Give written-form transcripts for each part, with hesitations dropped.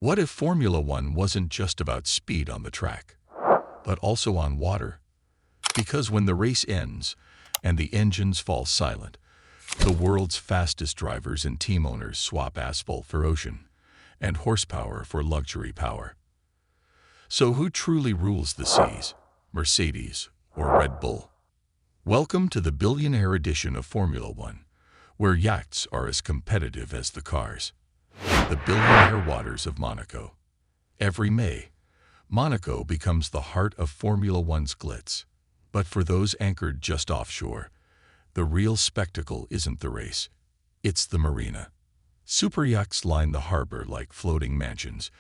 What if Formula One wasn't just about speed on the track, but also on water? Because when the race ends and the engines fall silent, the world's fastest drivers and team owners swap asphalt for ocean and horsepower for luxury power. So who truly rules the seas, Mercedes or Red Bull? Welcome to the billionaire edition of Formula One, where yachts are as competitive as the cars. The billionaire waters of Monaco. Every May, Monaco becomes the heart of Formula One's glitz. But for those anchored just offshore, the real spectacle isn't the race, it's the marina. Superyachts line the harbor like floating mansions,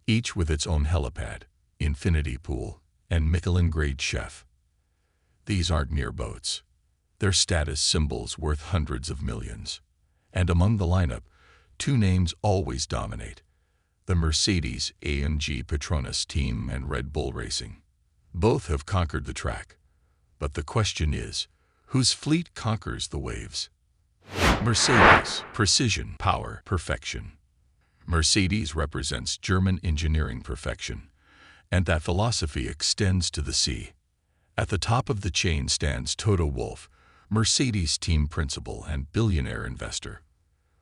each with its own helipad, infinity pool, and Michelin-grade chef. These aren't mere boats. They're status symbols worth hundreds of millions. And among the lineup, two names always dominate: the Mercedes-AMG Petronas team and Red Bull Racing. Both have conquered the track. But the question is, whose fleet conquers the waves? Mercedes, precision, power, perfection. Mercedes represents German engineering perfection, and that philosophy extends to the sea. At the top of the chain stands Toto Wolff, Mercedes team principal and billionaire investor.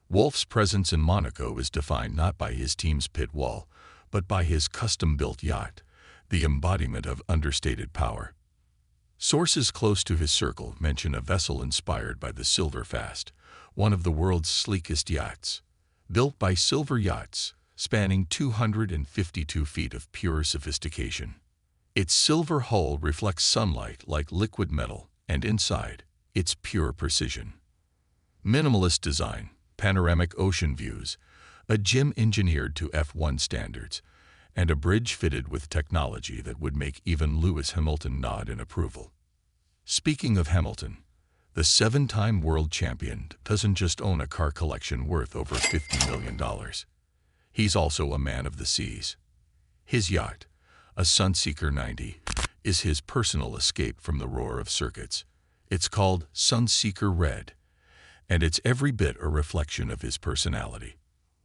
Wolff's presence in Monaco is defined not by his team's pit wall, but by his custom-built yacht, the embodiment of understated power. Sources close to his circle mention a vessel inspired by the Silver Fast, one of the world's sleekest yachts. Built by Superyachts, spanning 252 feet of pure sophistication. Its silver hull reflects sunlight like liquid metal, and inside, it's pure precision. Minimalist design, panoramic ocean views, a gym engineered to F1 standards, and a bridge fitted with technology that would make even Lewis Hamilton nod in approval. Speaking of Hamilton, the seven-time world champion doesn't just own a car collection worth over $50 million. He's also a man of the seas. His yacht, a Sunseeker 90, is his personal escape from the roar of circuits. It's called Sunseeker Red, and it's every bit a reflection of his personality.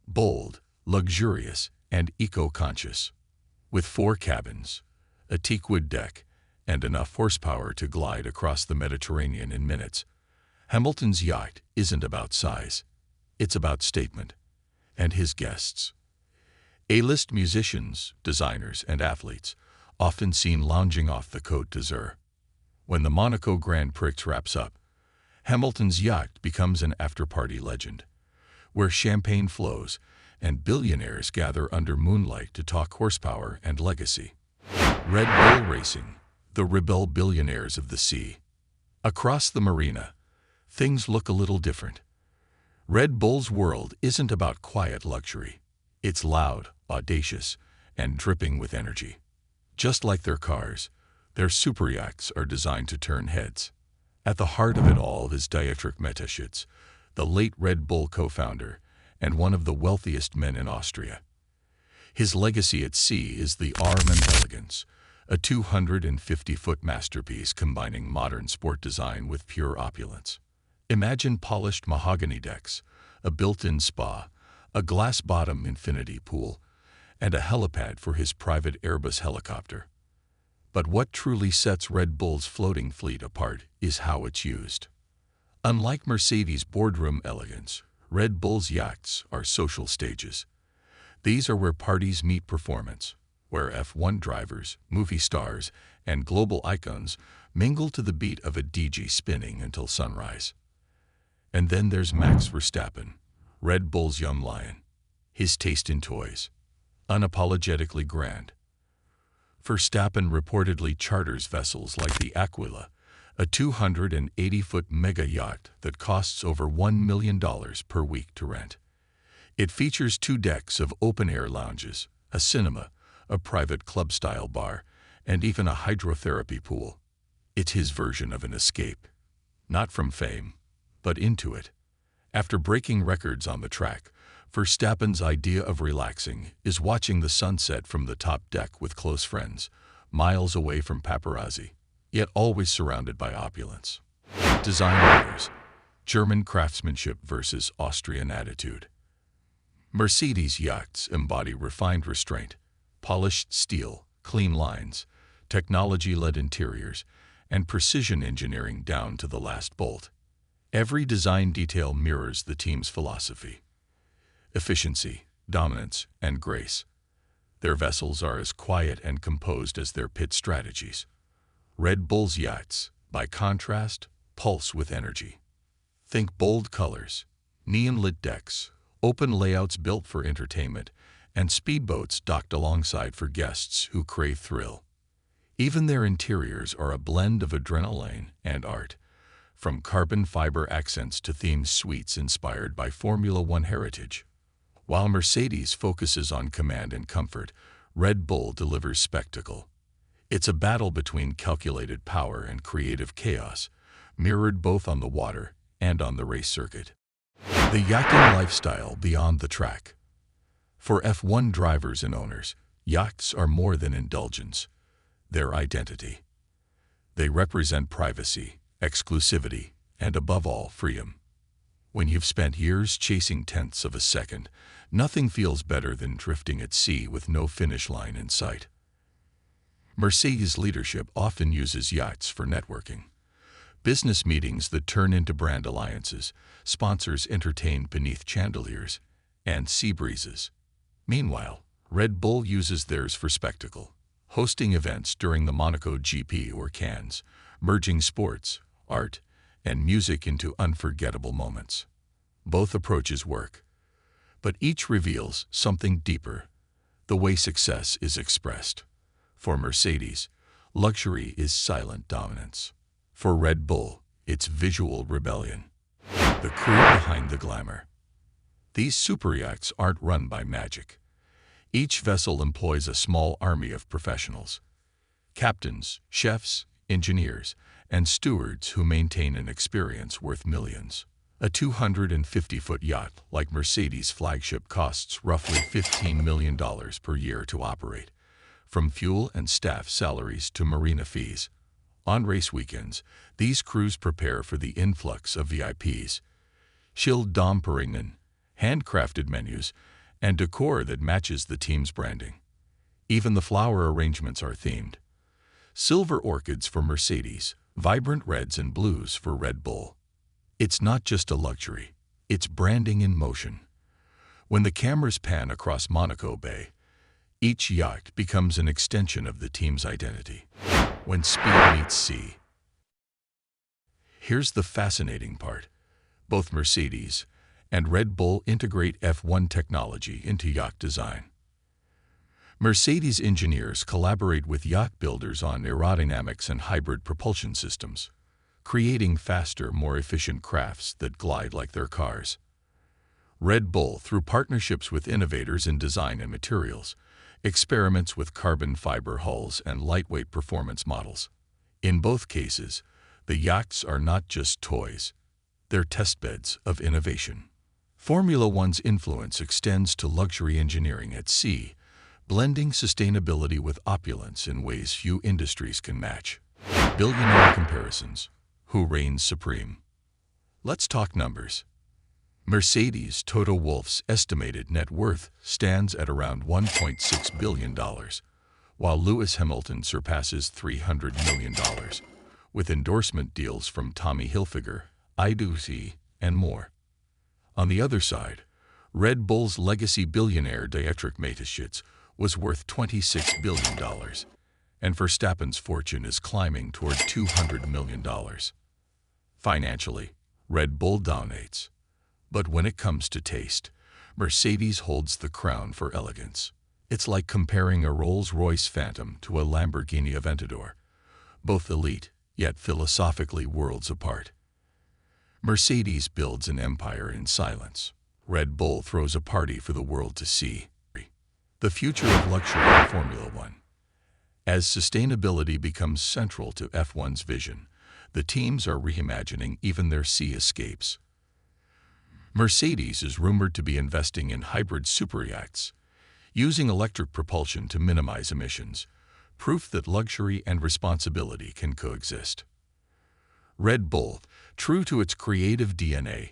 Bold, luxurious, and eco-conscious. With 4 cabins, a teakwood deck, and enough horsepower to glide across the Mediterranean in minutes, Hamilton's yacht isn't about size. It's about statement. And his guests. A-list musicians, designers, and athletes, often seen lounging off the Côte d'Azur. When the Monaco Grand Prix wraps up, Hamilton's yacht becomes an after-party legend, where champagne flows and billionaires gather under moonlight to talk horsepower and legacy. Red Bull Racing, the rebel billionaires of the sea. Across the marina, things look a little different. Red Bull's world isn't about quiet luxury. It's loud, audacious, and dripping with energy. Just like their cars, their superyachts are designed to turn heads. At the heart of it all is Dietrich Mateschitz, the late Red Bull co-founder and one of the wealthiest men in Austria. His legacy at sea is the Arm and Elegance, a 250-foot masterpiece combining modern sport design with pure opulence. Imagine polished mahogany decks, a built-in spa, a glass-bottom infinity pool, and a helipad for his private Airbus helicopter. But what truly sets Red Bull's floating fleet apart is how it's used. Unlike Mercedes' boardroom elegance, Red Bull's yachts are social stages. These are where parties meet performance, where F1 drivers, movie stars, and global icons mingle to the beat of a DJ spinning until sunrise. And then there's Max Verstappen, Red Bull's young lion. His taste in toys, unapologetically grand. Verstappen reportedly charters vessels like the Aquila, a 280-foot mega yacht that costs over $1 million per week to rent. It features 2 decks of open-air lounges, a cinema, a private club-style bar, and even a hydrotherapy pool. It's his version of an escape. Not from fame, but into it. After breaking records on the track, Verstappen's idea of relaxing is watching the sunset from the top deck with close friends, miles away from paparazzi, yet always surrounded by opulence. Design matters. German craftsmanship versus Austrian attitude. Mercedes yachts embody refined restraint, polished steel, clean lines, technology-led interiors, and precision engineering down to the last bolt. Every design detail mirrors the team's philosophy: efficiency, dominance, and grace. Their vessels are as quiet and composed as their pit strategies. Red Bull's yachts, by contrast, pulse with energy. Think bold colors, neon-lit decks, open layouts built for entertainment, and speedboats docked alongside for guests who crave thrill. Even their interiors are a blend of adrenaline and art, from carbon fiber accents to themed suites inspired by Formula One heritage. While Mercedes focuses on command and comfort, Red Bull delivers spectacle. It's a battle between calculated power and creative chaos, mirrored both on the water and on the race circuit. The yachting lifestyle beyond the track. For F1 drivers and owners, yachts are more than indulgence. They're identity. They represent privacy, exclusivity, and above all, freedom. When you've spent years chasing tenths of a second, nothing feels better than drifting at sea with no finish line in sight. Mercedes leadership often uses yachts for networking. Business meetings that turn into brand alliances, sponsors entertained beneath chandeliers, and sea breezes. Meanwhile, Red Bull uses theirs for spectacle, hosting events during the Monaco GP or Cannes, merging sports, art, and music into unforgettable moments. Both approaches work, but each reveals something deeper: the way success is expressed. For Mercedes, luxury is silent dominance. For Red Bull, it's visual rebellion. The crew behind the glamour. These superyachts aren't run by magic. Each vessel employs a small army of professionals: captains, chefs, engineers, and stewards who maintain an experience worth millions. A 250-foot yacht like Mercedes' flagship costs roughly $15 million per year to operate, from fuel and staff salaries to marina fees. On race weekends, these crews prepare for the influx of VIPs. Chilled Dom Perignon, handcrafted menus, and decor that matches the team's branding. Even the flower arrangements are themed: silver orchids for Mercedes, vibrant reds and blues for Red Bull. It's not just a luxury, it's branding in motion. When the cameras pan across Monaco Bay, each yacht becomes an extension of the team's identity. When speed meets sea. Here's the fascinating part: both Mercedes and Red Bull integrate F1 technology into yacht design. Mercedes engineers collaborate with yacht builders on aerodynamics and hybrid propulsion systems, creating faster, more efficient crafts that glide like their cars. Red Bull, through partnerships with innovators in design and materials, experiments with carbon fiber hulls and lightweight performance models. In both cases, the yachts are not just toys, they're testbeds of innovation. Formula One's influence extends to luxury engineering at sea, blending sustainability with opulence in ways few industries can match. Billionaire comparisons. Who reigns supreme? Let's talk numbers. Mercedes Toto Wolff's estimated net worth stands at around $1.6 billion, while Lewis Hamilton surpasses $300 million, with endorsement deals from Tommy Hilfiger, IDC, and more. On the other side, Red Bull's legacy billionaire Dietrich Mateschitz was worth $26 billion, and Verstappen's fortune is climbing toward $200 million. Financially, Red Bull dominates. But when it comes to taste, Mercedes holds the crown for elegance. It's like comparing a Rolls-Royce Phantom to a Lamborghini Aventador, both elite, yet philosophically worlds apart. Mercedes builds an empire in silence. Red Bull throws a party for the world to see. The future of luxury in Formula One. As sustainability becomes central to F1's vision, the teams are reimagining even their sea escapes. Mercedes is rumored to be investing in hybrid superyachts, using electric propulsion to minimize emissions, proof that luxury and responsibility can coexist. Red Bull, true to its creative DNA,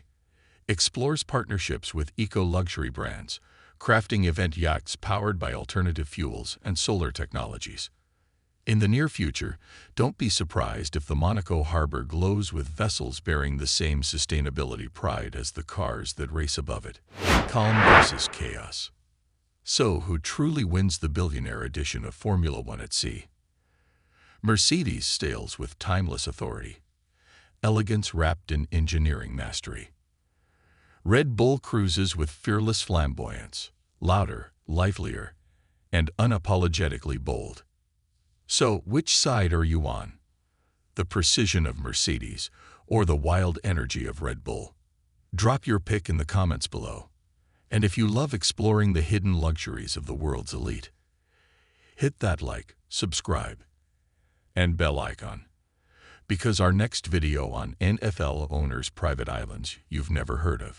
explores partnerships with eco-luxury brands, crafting event yachts powered by alternative fuels and solar technologies. In the near future, don't be surprised if the Monaco harbor glows with vessels bearing the same sustainability pride as the cars that race above it. Calm versus chaos. So, who truly wins the billionaire edition of Formula One at sea? Mercedes sails with timeless authority, elegance wrapped in engineering mastery. Red Bull cruises with fearless flamboyance, louder, livelier, and unapologetically bold. So, which side are you on? The precision of Mercedes or the wild energy of Red Bull? Drop your pick in the comments below. And if you love exploring the hidden luxuries of the world's elite, hit that like, subscribe, and bell icon. Because our next video on NFL owners' private islands you've never heard of.